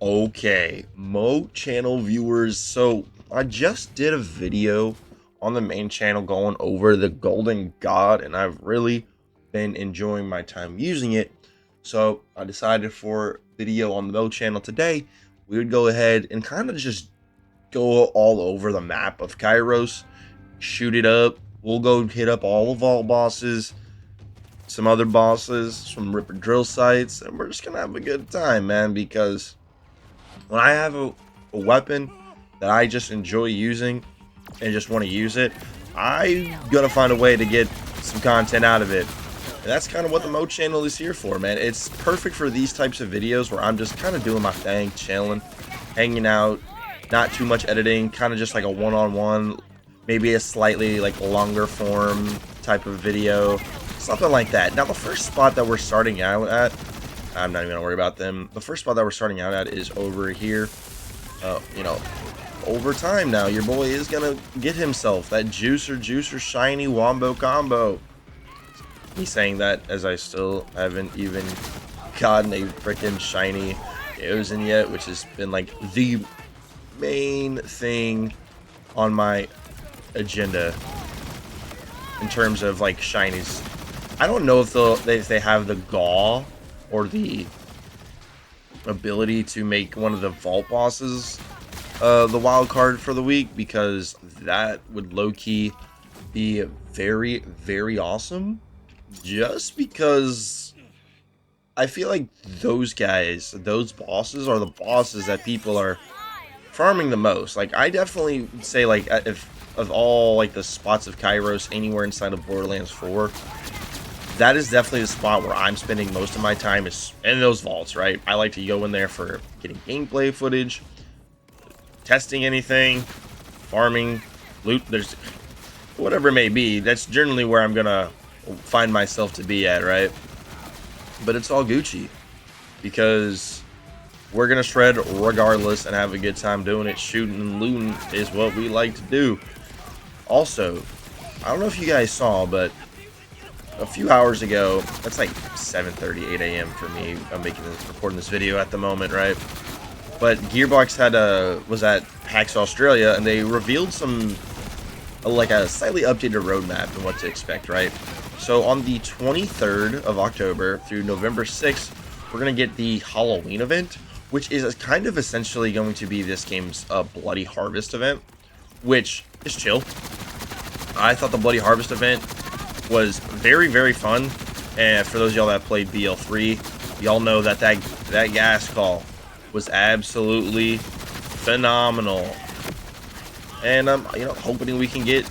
Okay, Mo channel viewers. So I just did a video on the main channel going over the Golden God, and I've really been enjoying my time using it. So I decided for video on the Mo channel today, we would go ahead and kind of just go all over the map of Kairos, shoot it up. We'll go hit up all the vault bosses, some other bosses, some Ripper drill sites, and we're just gonna have a good time, man, because when I have a weapon that I just enjoy using and just want to use it, I'm gonna find a way to get some content out of it. And that's kind of what the Mo channel is here for, man. It's perfect for these types of videos where I'm just kind of doing my thing, chilling, hanging out, not too much editing, kind of just like a one-on-one, maybe a slightly like longer form type of video, something like that. Now the first spot that we're starting out at, I'm not even gonna worry about them. The first spot that we're starting out at is over here. You know, over time now, your boy is gonna get himself that juicer shiny wombo combo. Me saying that as I still haven't even gotten a freaking shiny Eosin yet, which has been like the main thing on my agenda in terms of like shinies. I don't know if they have the gall or the ability to make one of the vault bosses the wild card for the week, because that would low-key be very awesome, just because I feel like those guys, those bosses are the bosses that people are farming the most. Like, I definitely say, like, if of all like the spots of Kairos anywhere inside of Borderlands 4, that is definitely the spot where I'm spending most of my time, is in those vaults, right? I like to go in there for getting gameplay footage, testing anything, farming, loot, there's whatever it may be. That's generally where I'm gonna find myself to be at, right? But it's all Gucci, because we're gonna shred regardless and have a good time doing it. Shooting and looting is what we like to do. Also, I don't know if you guys saw, but a few hours ago, that's like 7:30, 8 a.m. for me. I'm recording this video at the moment, right? But Gearbox was at PAX Australia, and they revealed some like a slightly updated roadmap and what to expect, right? So on the 23rd of October through November 6th, we're gonna get the Halloween event, which is kind of essentially going to be this game's Bloody Harvest event, which is chill. I thought the Bloody Harvest event was very fun, and for those of y'all that played BL3, y'all know that that gas call was absolutely phenomenal. And you know, hoping we can get,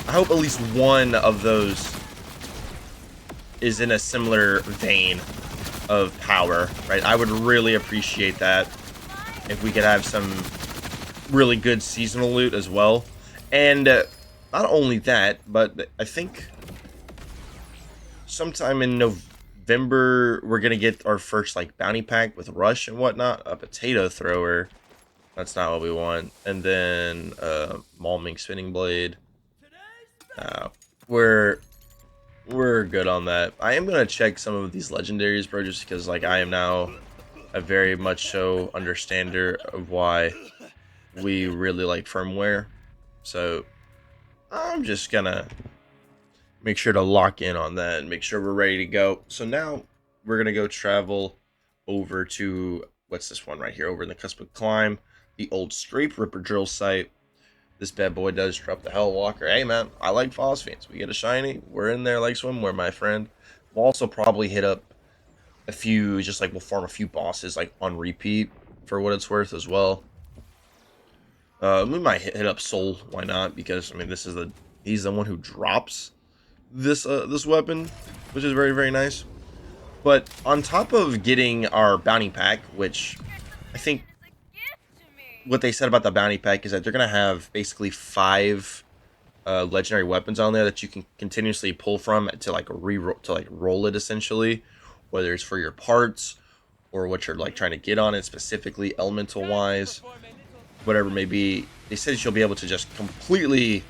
I hope at least one of those is in a similar vein of power, right? I would really appreciate that if we could have some really good seasonal loot as well. And not only that, but I think sometime in November we're gonna get our first like bounty pack with rush and whatnot. A potato thrower, that's not what we want. And then Malming spinning blade. We're good on that. I am gonna check some of these legendaries, bro, just because like I am now a very much so understander of why we really like firmware. So I'm just gonna make sure to lock in on that and make sure we're ready to go. So now we're gonna go travel over to, what's this one right here, over in the cusp of climb, the old Strafe Ripper drill site. This bad boy does drop the Hellwalker. Hey man, I like Phosphines. We get a shiny, we're in there like swimwear, my friend. We'll also probably hit up a few, just like we'll farm a few bosses like on repeat for what it's worth as well. We might hit up Soul, why not? Because I mean, he's the one who drops this this weapon, which is very nice. But on top of getting our bounty pack, which I think what they said about the bounty pack is that they're gonna have basically 5 legendary weapons on there that you can continuously pull from to like roll it, essentially, whether it's for your parts or what you're like trying to get on it specifically elemental wise, whatever it may be. They said you'll be able to just completely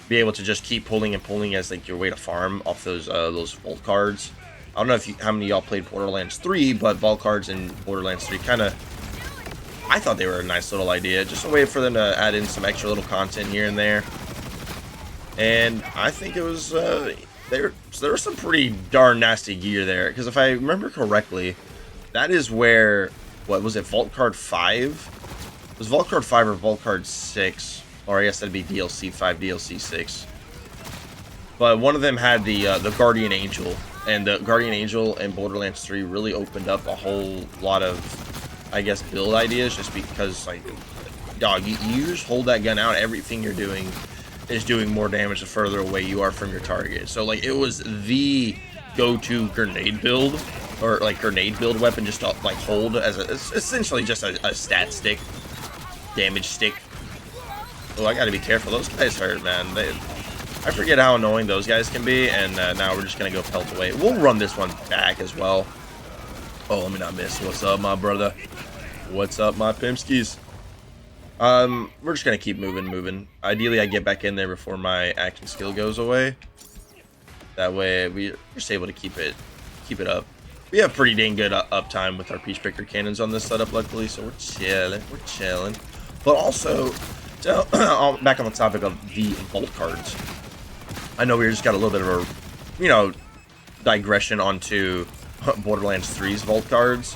be able to just keep pulling and pulling as like your way to farm off those vault cards. I don't know if how many of y'all played Borderlands 3, but vault cards in Borderlands 3 kind of I thought they were a nice little idea. Just a way for them to add in some extra little content here and there. And I think it was, there was some pretty darn nasty gear there. Because if I remember correctly, that is where, what was it, Vault Card 5? It was Vault Card 5 or Vault Card 6? Or I guess that'd be DLC 5, DLC 6. But one of them had the Guardian Angel. And the Guardian Angel in Borderlands 3 really opened up a whole lot of, I guess, build ideas. Just because, like, dog, you just hold that gun out, everything you're doing is doing more damage the further away you are from your target. So, like, it was the go-to grenade build, or, like, grenade build weapon, just to, like, hold as it's essentially just a stat stick, damage stick. Oh, I gotta be careful. Those guys hurt, man. I forget how annoying those guys can be, and now we're just gonna go pelt away. We'll run this one back as well. Oh, let me not miss. What's up, my brother? What's up, my pimpskis? We're just gonna keep moving. Ideally, I get back in there before my action skill goes away. That way, we're just able to keep it up. We have pretty dang good uptime with our peach picker cannons on this setup, luckily, so we're chilling. But also, so, back on the topic of the vault cards. I know we just got a little bit of a, you know, digression onto Borderlands 3's vault cards.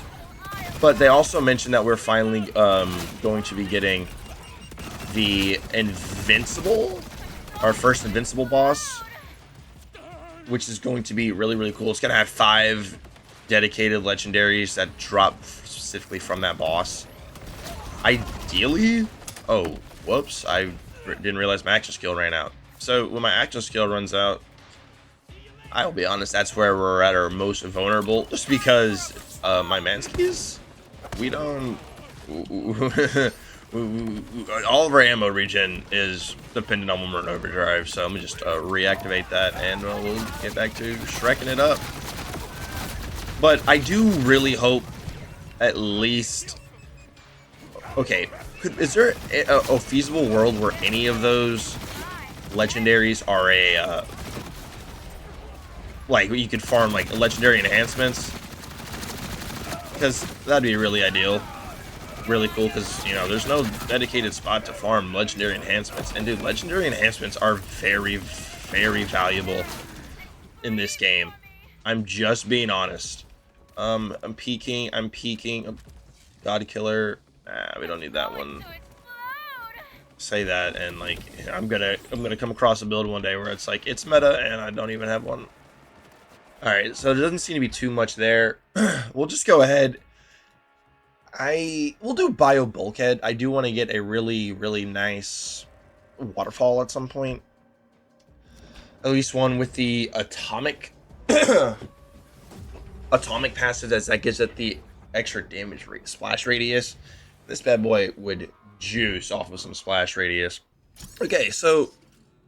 But they also mentioned that we're finally going to be getting the Invincible, our first Invincible boss, which is going to be really, really cool. It's going to have 5 dedicated legendaries that drop specifically from that boss. Ideally, oh, whoops, I didn't realize my action skill ran out. So when my action skill runs out, I'll be honest, that's where we're at our most vulnerable. Just because my manskis, we don't. All of our ammo regen is dependent on when we're in overdrive. So I'm gonna just reactivate that, and we'll get back to shrekking it up. But I do really hope, at least. Okay, is there a feasible world where any of those legendaries are a like you could farm like legendary enhancements? Because that'd be really ideal, really cool. Because you know there's no dedicated spot to farm legendary enhancements, and dude, legendary enhancements are very, very valuable in this game. I'm just being honest. I'm peeking. God Killer. Nah, we don't need that one. Say that, and like I'm gonna come across a build one day where it's like it's meta and I don't even have one. All right, so there doesn't seem to be too much there. We'll just go ahead. We'll do Bio Bulkhead. I do want to get a really, really nice waterfall at some point. At least one with the atomic atomic passive, as that gives it the extra damage rate, splash radius. This bad boy would juice off of some splash radius. Okay, so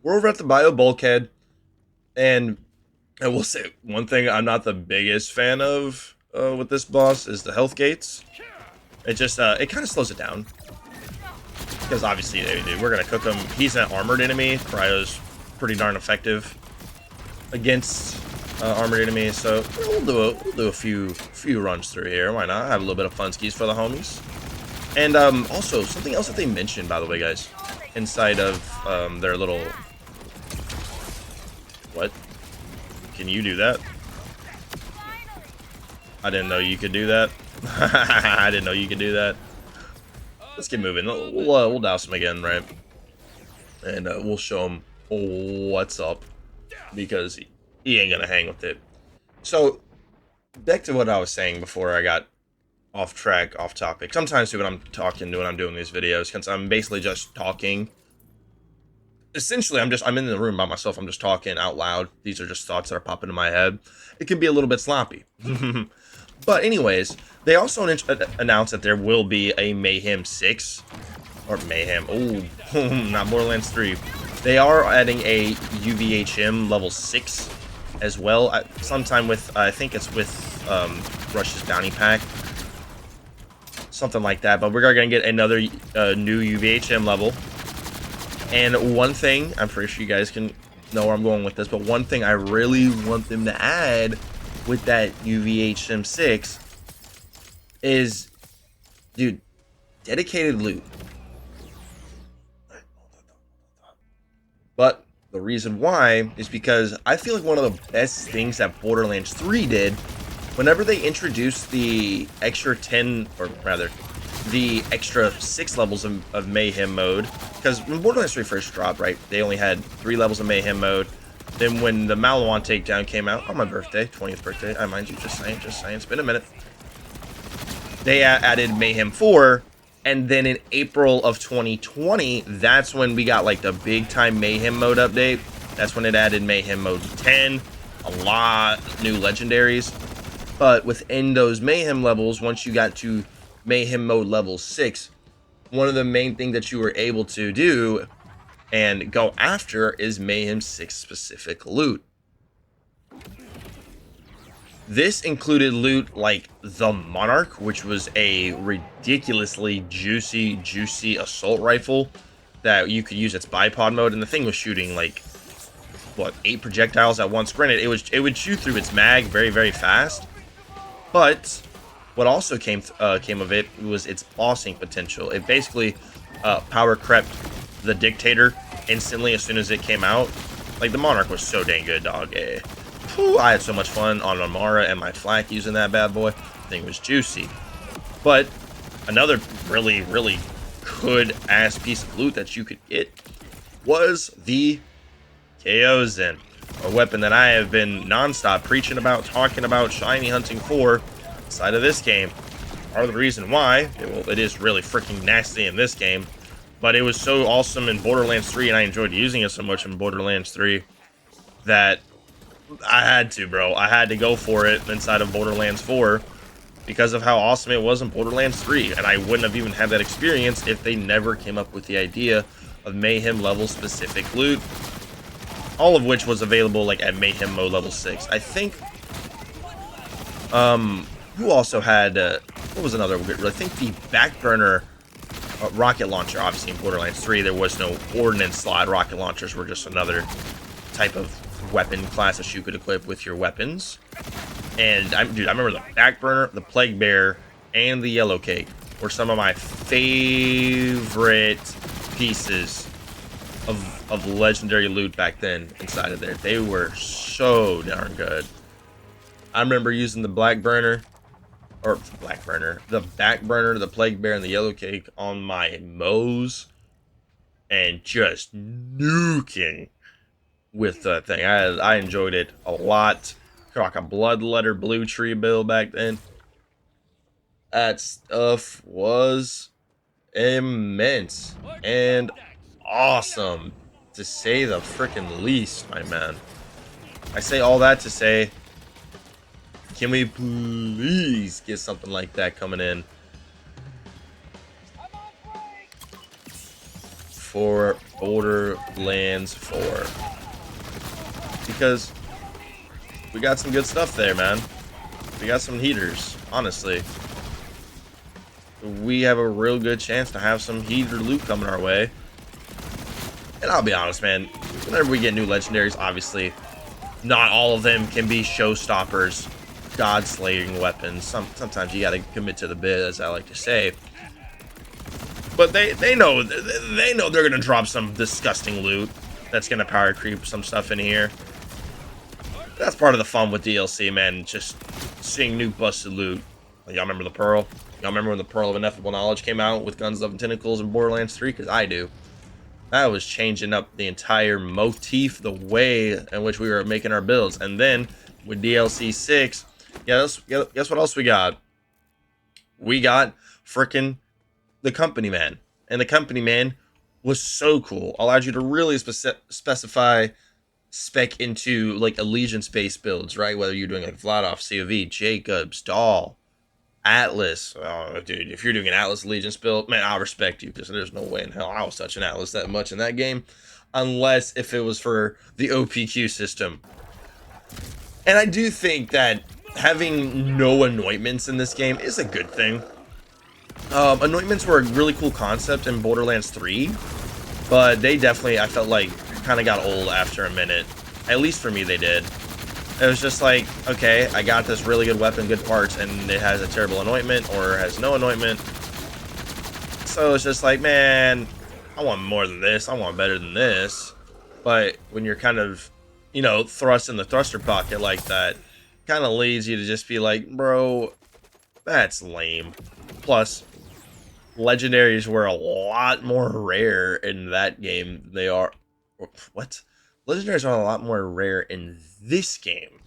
we're over at the Bio Bulkhead, and I will say one thing I'm not the biggest fan of with this boss is the health gates. It just it kind of slows it down, because obviously we're gonna cook him. He's an armored enemy. Cryo's pretty darn effective against armored enemies, so we'll do a few runs through here. Why not? Have a little bit of fun skis for the homies. And also something else that they mentioned, by the way, guys, inside of their little. What? Can you do that? I didn't know you could do that. I didn't know you could do that. Let's get moving. We'll douse him again, right? And we'll show him what's up, because he ain't gonna hang with it. So back to what I was saying before I got off track, off topic. Sometimes too, when I'm doing these videos, because I'm basically just talking. Essentially, I'm in the room by myself. I'm just talking out loud. These are just thoughts that are popping in my head. It can be a little bit sloppy. But anyways, they also announced that there will be a Mayhem 6. Or Mayhem. Oh, not Borderlands 3. They are adding a UVHM level 6 as well. Sometime with, I think it's with Rush's Bounty Pack. Something like that. But we're going to get another new UVHM level. And one thing, I'm pretty sure you guys can know where I'm going with this, but one thing I really want them to add with that UVHM 6 is, dude, dedicated loot. But the reason why is because I feel like one of the best things that Borderlands 3 did, whenever they introduced the extra 10, or rather, the extra 6 levels of Mayhem mode, because when Borderlands 3 first dropped, right, they only had 3 levels of Mayhem mode. Then when the Malawan takedown came out, on my birthday, 20th birthday, I mind you, just saying, it's been a minute. They added Mayhem 4, and then in April of 2020, that's when we got like the big time Mayhem mode update. That's when it added Mayhem mode 10, a lot of new legendaries. But within those Mayhem levels, once you got to Mayhem mode level 6, one of the main things that you were able to do and go after is Mayhem 6 specific loot. This included loot like the Monarch, which was a ridiculously juicy assault rifle that you could use its bipod mode, and the thing was shooting like what, 8 projectiles at once. Granted, it would shoot through its mag very fast, but what also came of it was its bossing potential. It basically power crept the Dictator instantly as soon as it came out. Like, the Monarch was so dang good, dog. Whew, I had so much fun on Amara and my flak using that bad boy. The thing was juicy. But another really good ass piece of loot that you could get was the Chaosin, a weapon that I have been non-stop preaching about, talking about, shiny hunting for inside of this game. Part of the reason why, well, it is really freaking nasty in this game, but it was so awesome in Borderlands 3, and I enjoyed using it so much in Borderlands 3 that I had to, bro. I had to go for it inside of Borderlands 4 because of how awesome it was in Borderlands 3. And I wouldn't have even had that experience if they never came up with the idea of Mayhem level specific loot. All of which was available like at Mayhem mode level 6. I think, who also had, what was another good, I think the Backburner rocket launcher. Obviously in Borderlands 3, there was no ordnance slot. Rocket launchers were just another type of weapon class that you could equip with your weapons. And I remember the Backburner, the Plague Bear, and the Yellow Cake were some of my favorite pieces of legendary loot back then inside of there. They were so darn good. I remember using the Backburner, the Backburner, the Plague Bear, and the Yellow Cake on my Moes, and just nuking with the thing. I enjoyed it a lot. Like a Bloodletter Blue Tree build back then. That stuff was immense and awesome, to say the freaking least, my man. I say all that to say, can we please get something like that coming in for Borderlands 4? Because we got some good stuff there, man. We got some heaters, honestly. We have a real good chance to have some heater loot coming our way. And I'll be honest, man, whenever we get new legendaries, obviously, not all of them can be showstoppers, god-slaying weapons. Sometimes you gotta commit to the bit, as I like to say. But they know they're gonna drop some disgusting loot that's gonna power creep some stuff in here. That's part of the fun with DLC, man. Just seeing new busted loot. Y'all remember the Pearl? Y'all remember when the Pearl of Ineffable Knowledge came out with Guns, Love, and Tentacles in Borderlands 3? Because I do. That was changing up the entire motif, the way in which we were making our builds. And then with DLC 6, guess what else we got? We got frickin' the Company Man. And the Company Man was so cool. Allowed you to really spec into like allegiance-based builds, right? Whether you're doing like Vladoff, COV, Jacobs, Dahl, Atlas. Oh, dude, if you're doing an Atlas Allegiance build, man, I respect you, because there's no way in hell I was touching Atlas that much in that game, unless if it was for the OPQ system. And I do think that having no anointments in this game is a good thing. Anointments were a really cool concept in Borderlands 3, but they definitely, I felt like, kind of got old after a minute. At least for me, they did. It was just like, okay, I got this really good weapon, good parts, and it has a terrible anointment or has no anointment. So it's just like, man, I want more than this. I want better than this. But when you're kind of, you know, thrust in the thruster pocket like that, kind of leads you to just be like, bro, that's lame. Plus, legendaries were a lot more rare in that game than they are. What? Legendaries are a lot more rare in this game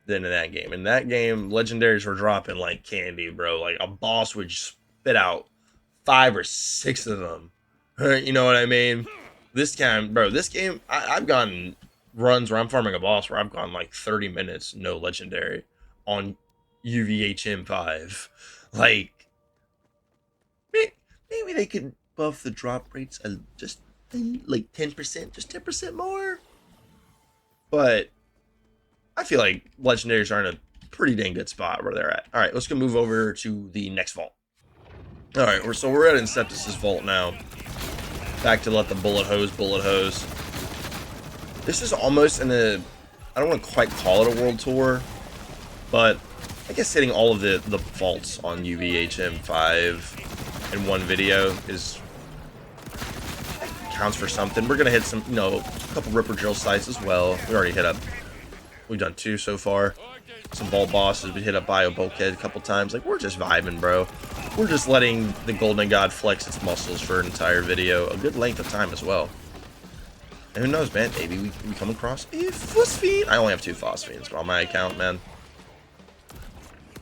than in that game. In that game, legendaries were dropping like candy, bro. Like a boss would spit out 5 or 6 of them. You know what I mean? This time, bro, this game, I've gotten runs where I'm farming a boss where I've gone like 30 minutes, no legendary on UVHM5. Like, maybe they could buff the drop rates just like 10%, just 10% more. But I feel like legendaries are in a pretty dang good spot where they're at. All right, let's go move over to the next vault. All right, so we're at Inceptus' vault now. Back to let the bullet hose. This is almost in a, I don't want to quite call it a world tour, but I guess hitting all of the vaults on UVHM5 in one video counts for something. We're gonna hit some, you know, a couple Ripper Drill sites as well. We already hit up, we've done 2 so far. Some vault bosses, we hit up Bio Bulkhead a couple times. Like, we're just vibing, bro. We're just letting the Golden God flex its muscles for an entire video, a good length of time as well. And who knows, man, maybe we come across a phosphine. I only have 2 phosphines on my account, man.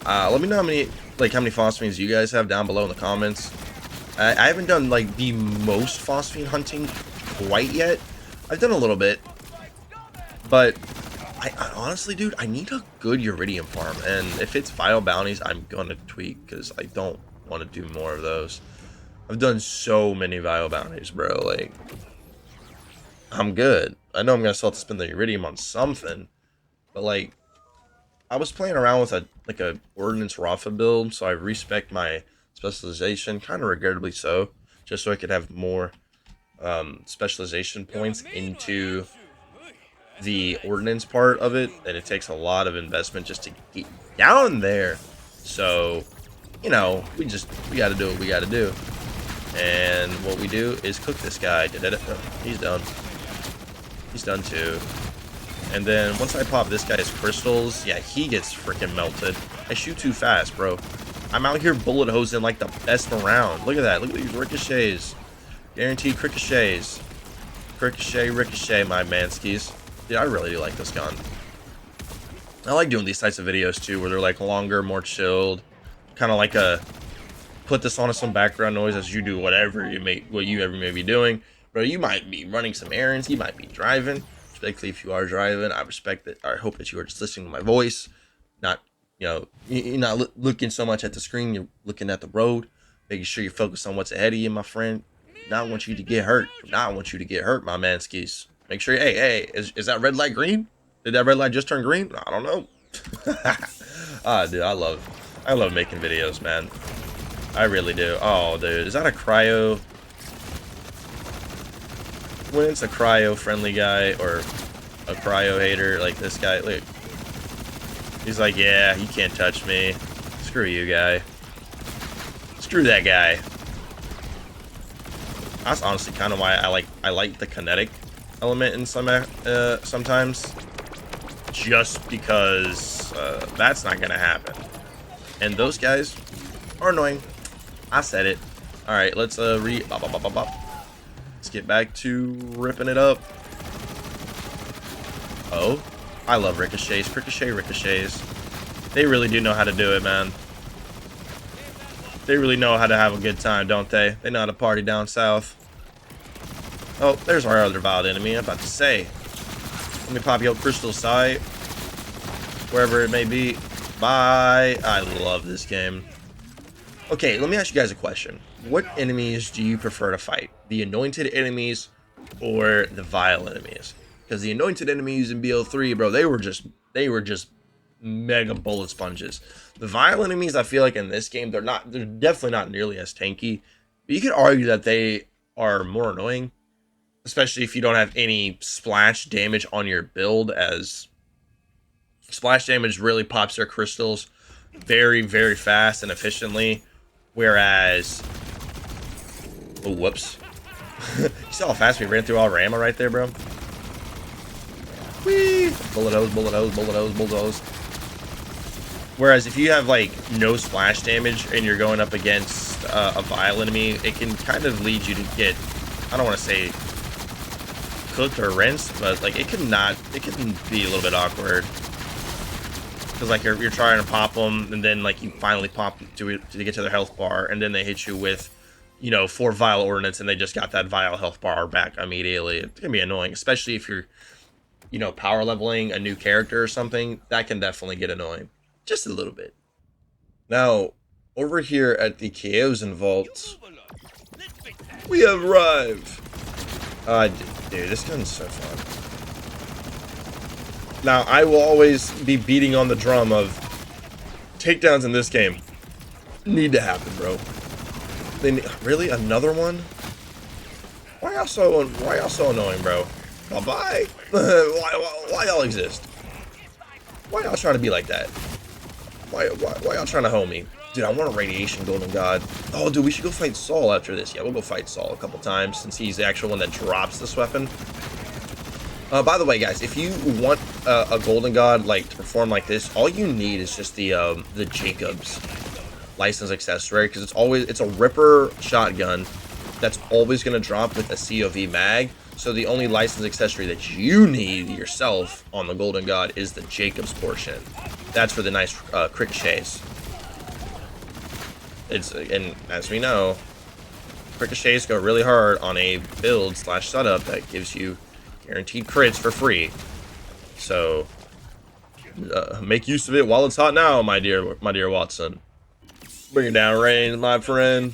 Let me know how many phosphines you guys have down below in the comments. I haven't done like the most phosphine hunting quite yet. I've done a little bit, but I honestly, dude, I need a good Uridium farm, and if it's Vile Bounties, I'm gonna tweak, because I don't want to do more of those. I've done so many Vile Bounties, bro, like, I'm good. I know I'm gonna still have to spend the Uridium on something, but like, I was playing around with a Ordnance Rafa build, so I respec my specialization, kind of regrettably so, just so I could have more specialization points into the ordnance part of it, and it takes a lot of investment just to get down there. So, you know, we gotta do what we gotta do. And what we do is cook this guy. Oh, he's done. He's done too. And then once I pop this guy's crystals, yeah, he gets freaking melted. I shoot too fast, bro. I'm out here bullet hosing like the best around. Look at that. Look at these ricochets. Guaranteed ricochets. Ricochet, my manskis. Dude, I really do like this gun. I like doing these types of videos too, where they're like longer, more chilled, kind of like a put this on as some background noise as you do whatever you ever may be doing. Bro, you might be running some errands, you might be driving. Especially if you are driving, I respect that. I hope that you are just listening to my voice, not, you know, you're not looking so much at the screen. You're looking at the road, making sure you're focused on what's ahead of you, my friend. Not want you to get hurt. Not want you to get hurt, my manskis. Make sure, hey, is that red light green? Did that red light just turn green? I don't know. Dude, I love making videos, man. I really do. Oh, dude, is that a cryo? When it's a cryo friendly guy or a cryo hater like this guy, look. He's like, yeah, you can't touch me. Screw you, guy. Screw that guy. That's honestly kind of why I like the kinetic element in sometimes, just because that's not gonna happen, and those guys are annoying. I said it. All right, let's let's get back to ripping it up. Oh, I love ricochets. Ricochets. They really do know how to do it, man. They really know how to have a good time, don't they? They know how to party down south. Oh, there's our other vile enemy. I'm about to say. Let me pop you up crystal sight. Wherever it may be. Bye. I love this game. Okay, let me ask you guys a question. What enemies do you prefer to fight? The anointed enemies or the vile enemies? Because the anointed enemies in BO3, bro, they were just mega bullet sponges. The vile enemies, I feel like in this game, they're definitely not nearly as tanky. But you could argue that they are more annoying, especially if you don't have any splash damage on your build, as splash damage really pops their crystals very, very fast and efficiently, whereas Oh, whoops. You saw how fast we ran through all our ammo right there, bro? Whee! Bullet hose, bullet hose, bullet hose, bullet hose. Whereas if you have, like, no splash damage and you're going up against a vile enemy, it can kind of lead you to get, I don't want to say cooked or rinsed, but, like, it can be a little bit awkward. Because, like, you're trying to pop them, and then, like, you finally pop to get to their health bar, and then they hit you with, you know, 4 vile ordnance, and they just got that vile health bar back immediately. It can be annoying, especially if you're, you know, power leveling a new character or something. That can definitely get annoying. Just a little bit. Now, over here at the Chaosan Vault, we have arrived. Dude, this gun's so fun. Now, I will always be beating on the drum of takedowns in this game. Need to happen, bro. Really? Another one? Why y'all so annoying, bro? Bye-bye. Why y'all exist? Why y'all trying to be like that? Why y'all trying to hoe me? Dude, I want a radiation golden god. Oh, dude, we should go fight Saul after this. Yeah, we'll go fight Saul a couple times since he's the actual one that drops this weapon. By the way, guys, if you want a golden god like to perform like this, all you need is just the Jacobs license accessory, because it's a Ripper shotgun that's always going to drop with a COV mag. So the only license accessory that you need yourself on the golden god is the Jacobs portion. That's for the nice ricochets. And as we know, ricochets go really hard on a build / setup that gives you guaranteed crits for free. So make use of it while it's hot now, my dear Watson. Bring it down range, my friend.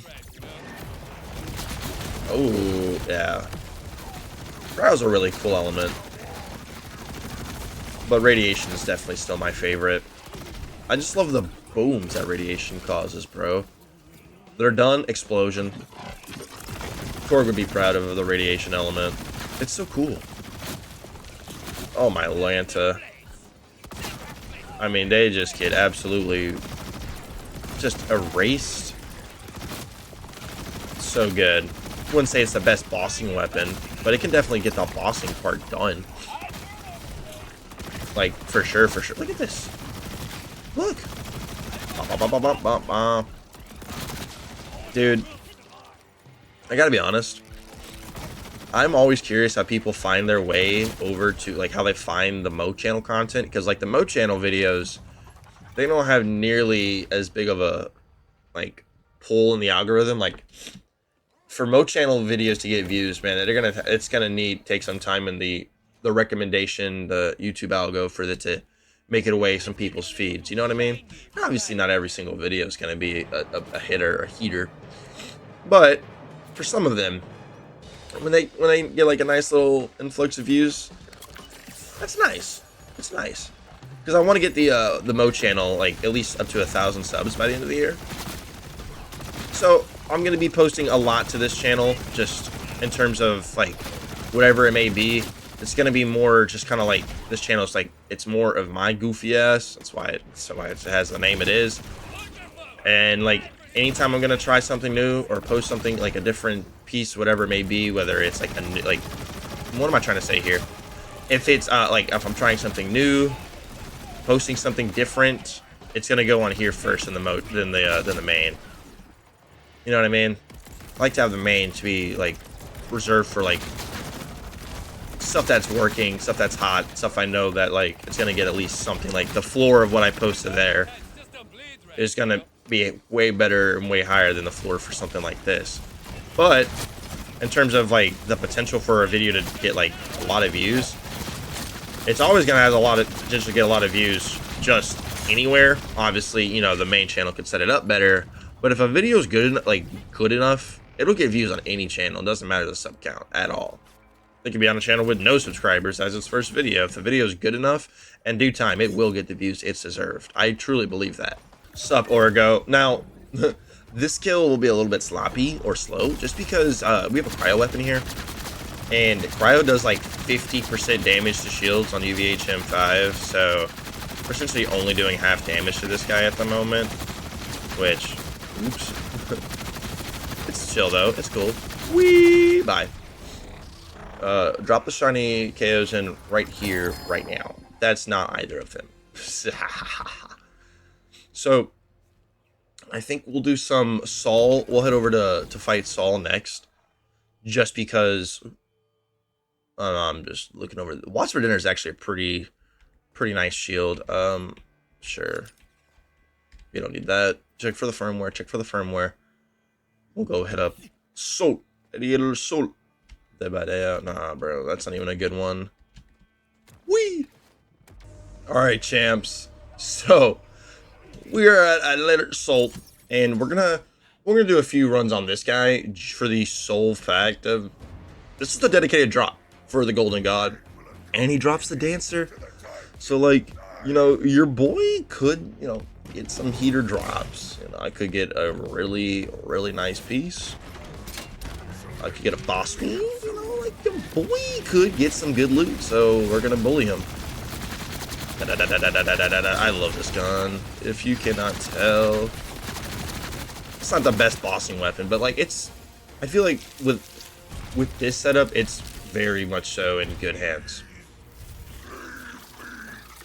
Oh yeah, cryo's a really cool element, but radiation is definitely still my favorite. I just love the booms that radiation causes, bro. They're done. Explosion. Korg would be proud of the radiation element. It's so cool. Oh my Lanta. I mean, they just get absolutely just erased. So good. I wouldn't say it's the best bossing weapon, but it can definitely get the bossing part done. Like, for sure, for sure. Look at this. Look. Dude, I gotta be honest. I'm always curious how people find their way over to, like, how they find the Mo channel content. Because, like, the Mo channel videos, they don't have nearly as big of a, like, pull in the algorithm. Like, for Mo channel videos to get views, man, it's gonna take some time in the recommendation, the YouTube algo, for it to make it away some people's feeds. You know what I mean? Obviously, not every single video is gonna be a hitter or a heater, but for some of them, when they get like a nice little influx of views, that's nice. It's nice, because I want to get the Mo channel like at least up to 1,000 subs by the end of the year. So I'm gonna be posting a lot to this channel, just in terms of like whatever it may be. It's gonna be more just kind of like, this channel is like, it's more of my goofy ass. That's why it has the name it is. And like, anytime I'm gonna try something new or post something like a different piece, whatever it may be, whether it's like a new, like, what am I trying to say here? If it's like, if I'm trying something new, posting something different, it's gonna go on here first in the than the main. You know what I mean? I like to have the main to be like reserved for like stuff that's working, stuff that's hot, stuff I know that like it's gonna get at least something. Like the floor of what I posted there is gonna be way better and way higher than the floor for something like this. But in terms of like the potential for a video to get like a lot of views, it's always gonna have a lot of potential to get a lot of views just anywhere. Obviously, you know, the main channel could set it up better, but if a video is good enough, it'll get views on any channel. It doesn't matter the sub count at all. It could be on a channel with no subscribers as its first video. If the video is good enough, in due time, it will get the views it's deserved. I truly believe that. Sup, Orgo. Now, this kill will be a little bit sloppy or slow, just because we have a cryo weapon here. And cryo does like 50% damage to shields on UVH M5, so we're essentially only doing half damage to this guy at the moment. Which, oops. It's chill though, it's cool. Whee! Bye. Drop the shiny KOs in right here, right now. That's not either of them. So, I think we'll do some Saul. We'll head over to fight Saul next. Just because I'm just looking over. Watch for Dinner is actually a pretty nice shield. Sure. You don't need that. Check for the firmware. Check for the firmware. We'll go hit up Soul. Soul. Nah, bro. That's not even a good one. Whee! Alright, champs. So, we are at Letter Soul. And we're gonna do a few runs on this guy for the sole fact of this is the dedicated drop for the Golden God. And he drops the Dancer. So, like, you know, your boy could, you know, get some heater drops. You know, I could get a really nice piece. I could get a boss fiend. You know, like, your boy could get some good loot. So, we're going to bully him. I love this gun. If you cannot tell. It's not the best bossing weapon, but, like, it's... I feel like with this setup, it's very much so in good hands.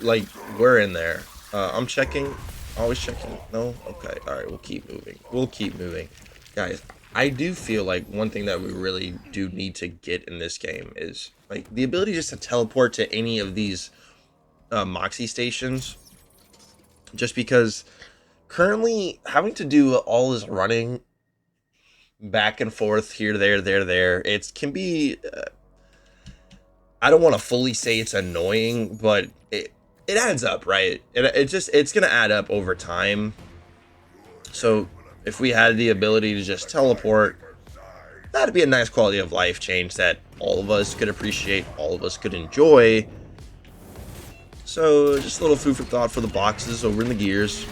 Like, we're in there. I'm checking. Always checking. No? Okay. Alright, we'll keep moving. We'll keep moving. Guys, I do feel like one thing that we really do need to get in this game is, like, the ability just to teleport to any of these Moxie stations. Just because currently having to do all this running back and forth here, there, it can be... I don't want to fully say it's annoying, but it adds up, right? It's gonna add up over time. So if we had the ability to just teleport, that'd be a nice quality of life change that all of us could appreciate, all of us could enjoy. So just a little food for thought for the boxes over in the gears.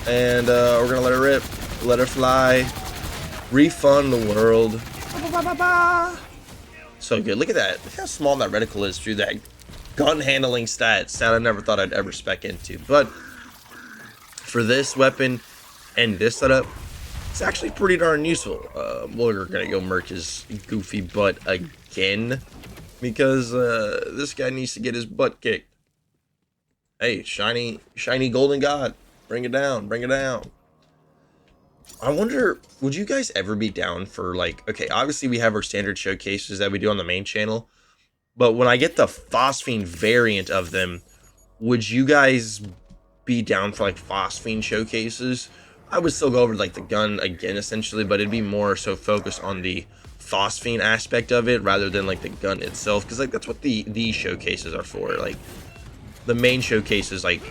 And we're gonna let her rip, let her fly, refund the world. So good. Look at that. Look how small that reticle is through that gun handling stats that I never thought I'd ever spec into. But for this weapon and this setup, it's actually pretty darn useful. We're gonna go murk his goofy butt again because this guy needs to get his butt kicked. Hey, shiny Golden God, bring it down, bring it down. I wonder, would you guys ever be down for, like, okay, obviously we have our standard showcases that we do on the main channel, but when I get the Phosphine variant of them, would you guys be down for, like, Phosphine showcases? I would still go over, like, the gun again, essentially, but it'd be more so focused on the Phosphine aspect of it rather than, like, the gun itself, because, like, that's what these showcases are for. Like, the main showcase is, like,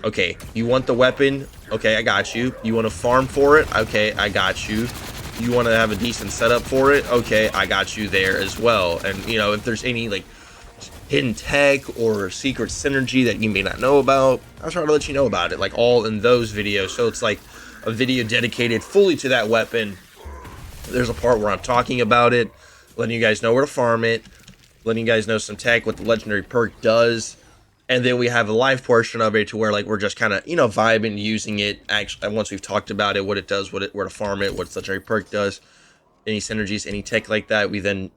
okay, you want the weapon? Okay, I got you. You want to farm for it? Okay, I got you. You want to have a decent setup for it? Okay, I got you there as well. And, you know, if there's any, like, hidden tech or secret synergy that you may not know about, I'll try to let you know about it, like, all in those videos. So it's, like, a video dedicated fully to that weapon. There's a part where I'm talking about it, letting you guys know where to farm it, letting you guys know some tech, what the legendary perk does. And then we have a live portion of it to where, like, we're just kind of, you know, vibing, using it. Actually, once we've talked about it, what it does, where to farm it, what its legendary perk does, any synergies, any tech like that, we then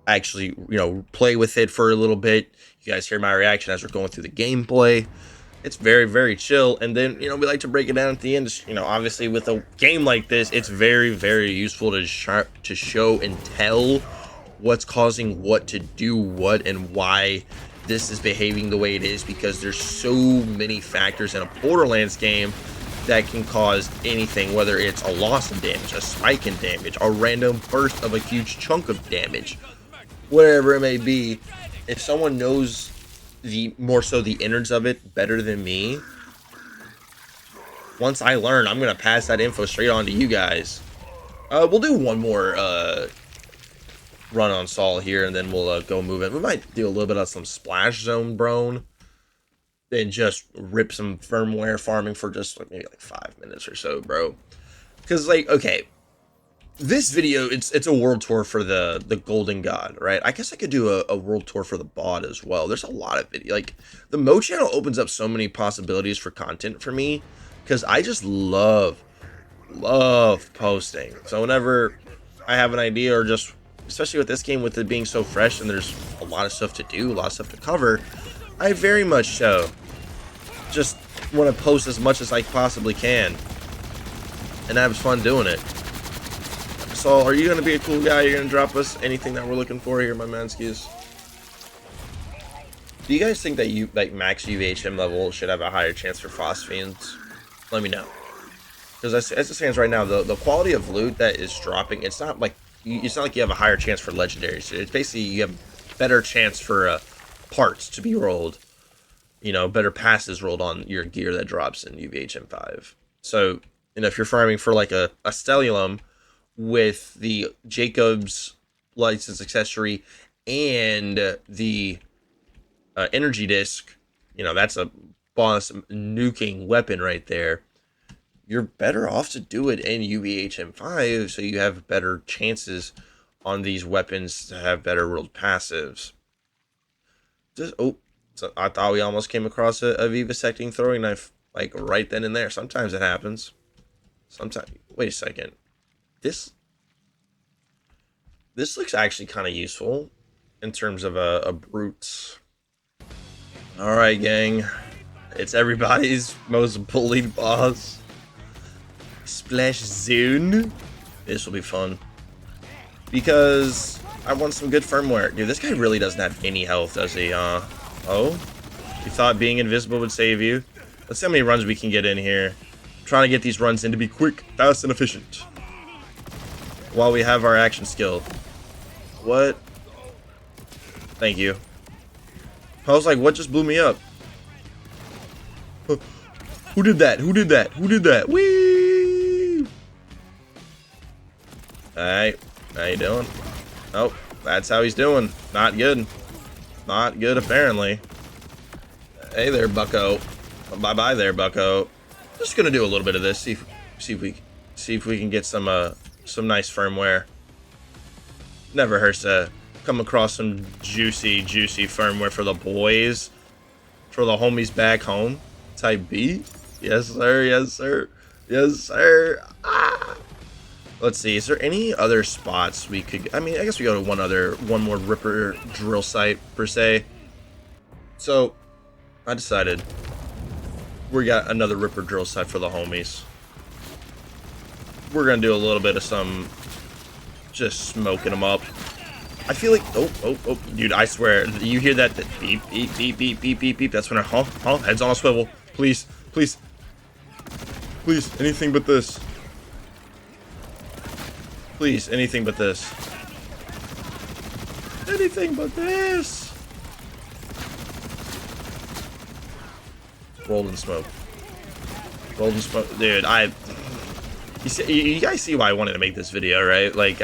actually, you know, play with it for a little bit. You guys hear my reaction as we're going through the gameplay. It's very chill. And then, you know, we like to break it down at the end. You know, obviously with a game like this, it's very useful to show and tell what's causing what to do what and why this is behaving the way it is, because there's so many factors in a Borderlands game that can cause anything, whether it's a loss in damage, a spike in damage, a random burst of a huge chunk of damage, whatever it may be. If someone knows more so the innards of it better than me, once I learn, I'm gonna pass that info straight on to you guys. We'll do one more run on Saul here, and then we'll go move it. We might do a little bit of some splash zone brone, then just rip some firmware farming for just like maybe like 5 minutes or so, bro. Because, like, okay, this video, it's a world tour for the Golden God, right? I guess I could do a world tour for the bot as well. There's a lot of video. Like, the Mo channel opens up so many possibilities for content for me, because I just love love posting. So whenever I have an idea, or just especially with this game, with it being so fresh and there's a lot of stuff to do, a lot of stuff to cover, I very much so just want to post as much as I possibly can and have fun doing it. So are you going to be a cool guy? You're going to drop us anything that we're looking for here, my manskis? Do you guys think that max UVHM level should have a higher chance for phosphines? Let me know. Because as it stands right now, the quality of loot that is dropping, it's not like you have a higher chance for legendaries. It's basically you have better chance for parts to be rolled. You know, better passes rolled on your gear that drops in UVHM5. So, you know, if you're farming for like a stellium with the Jacob's license accessory and the energy disc, you know, that's a boss nuking weapon right there. You're better off to do it in UVHM5 so you have better chances on these weapons to have better rolled passives. So I thought we almost came across a vivisecting throwing knife, like right then and there. Sometimes it happens. Sometimes. Wait a second. This looks actually kind of useful in terms of a brute. All right, gang. It's everybody's most bullied boss. Splash Zone. This will be fun. Because I want some good firmware. Dude, this guy really doesn't have any health, does he? Oh? You thought being invisible would save you? Let's see how many runs we can get in here. I'm trying to get these runs in to be quick, fast, and efficient. While we have our action skill. What? Thank you. I was like, what just blew me up? Who did that? Who did that? Who did that? Whee! Alright. How you doing? Oh, that's how he's doing. Not good. Not good, apparently. Hey there, bucko. Bye-bye there, bucko. Just gonna do a little bit of this. See if we can get some nice firmware. Never hurts to come across some juicy firmware for the boys, for the homies back home. Type B. Yes, sir. Yes, sir. Yes, sir. Ah. Let's see. Is there any other spots we could? I mean, I guess we go to one more Ripper drill site per se. So, I decided we got another Ripper drill site for the homies. We're gonna do a little bit of some just smoking them up. I feel like oh, dude! I swear, you hear that beep beep beep beep beep beep beep? That's when heads on a swivel. Please, please, please, anything but this. Please, anything but this. Anything but this. Rolled in smoke. Rolled in smoke. Dude, you guys see why I wanted to make this video, right? Like,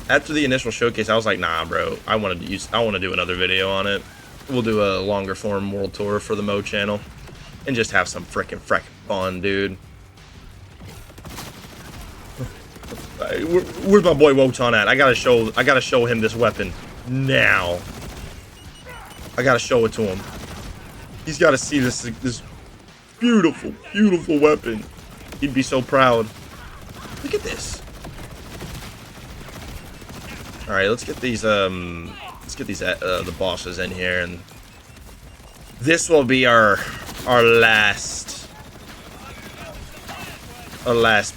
after the initial showcase, I was like, nah, bro. I want to do another video on it. We'll do a longer form world tour for the Mo channel. And just have some frickin' fun, dude. Where's my boy Wotan at? I gotta show him this weapon now. I gotta show it to him. He's gotta see this beautiful weapon. He'd be so proud. Look at this. All right, let's get these the bosses in here, and this will be our last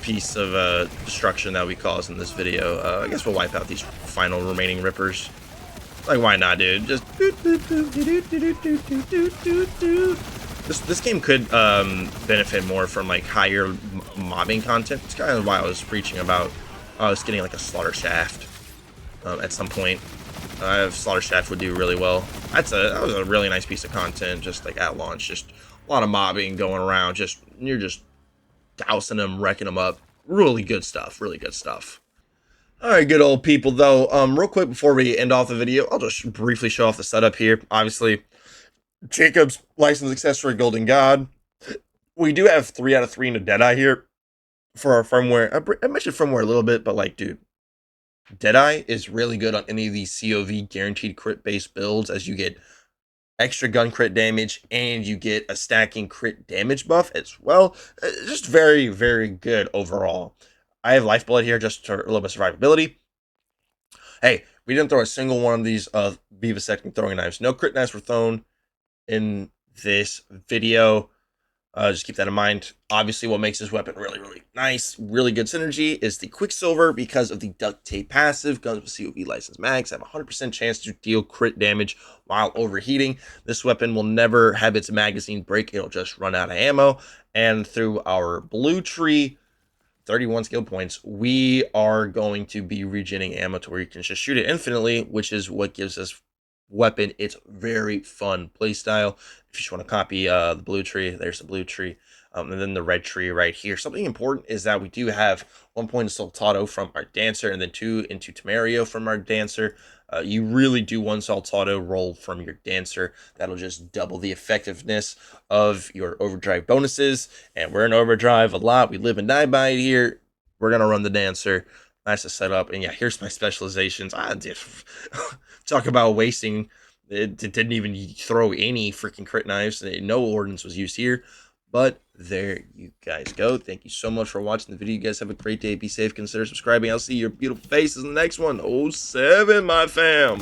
piece of destruction that we cause in this video. I guess we'll wipe out these final remaining Rippers. Like, why not, dude? Just this game could benefit more from like higher mobbing content. It's kind of why I was preaching about us getting like a slaughter shaft at some point. Slaughter shaft would do really well. That was a really nice piece of content, just like at launch. Just a lot of mobbing going around. You're just dousing them, wrecking them up. Really good stuff. Really good stuff. All right, good old people, though. Real quick before we end off the video, I'll just briefly show off the setup here. Obviously, Jacob's license accessory, Golden God. We do have 3 out of 3 in the Deadeye here for our firmware. I mentioned firmware a little bit, but like, dude, Deadeye is really good on any of these COV guaranteed crit based builds, as you get extra gun crit damage, and you get a stacking crit damage buff as well. Just very, very good overall. I have Lifeblood here just for a little bit of survivability. Hey, we didn't throw a single one of these vivisecting throwing knives. No crit knives were thrown in this video. Just keep that in mind. Obviously, what makes this weapon really, really nice, really good synergy is the Quicksilver because of the duct tape passive. Guns with COV license mags have a 100% chance to deal crit damage while overheating. This weapon will never have its magazine break. It'll just run out of ammo. And through our blue tree, 31 skill points, we are going to be regenerating ammo to where you can just shoot it infinitely, which is what gives this weapon its very fun playstyle. If you just want to copy the blue tree, there's the blue tree. And then the red tree right here. Something important is that we do have 1 point of Saltado from our Dancer, and then 2 into Tamario from our Dancer. You really do one Saltado roll from your Dancer. That'll just double the effectiveness of your overdrive bonuses. And we're in overdrive a lot. We live and die by it here. We're going to run the Dancer. Nice to set up. And yeah, here's my specializations. Talk about wasting. It didn't even throw any freaking crit knives. No ordnance was used here. But there you guys go. Thank you so much for watching the video. You guys have a great day. Be safe. Consider subscribing. I'll see your beautiful faces in the next one. 07, my fam.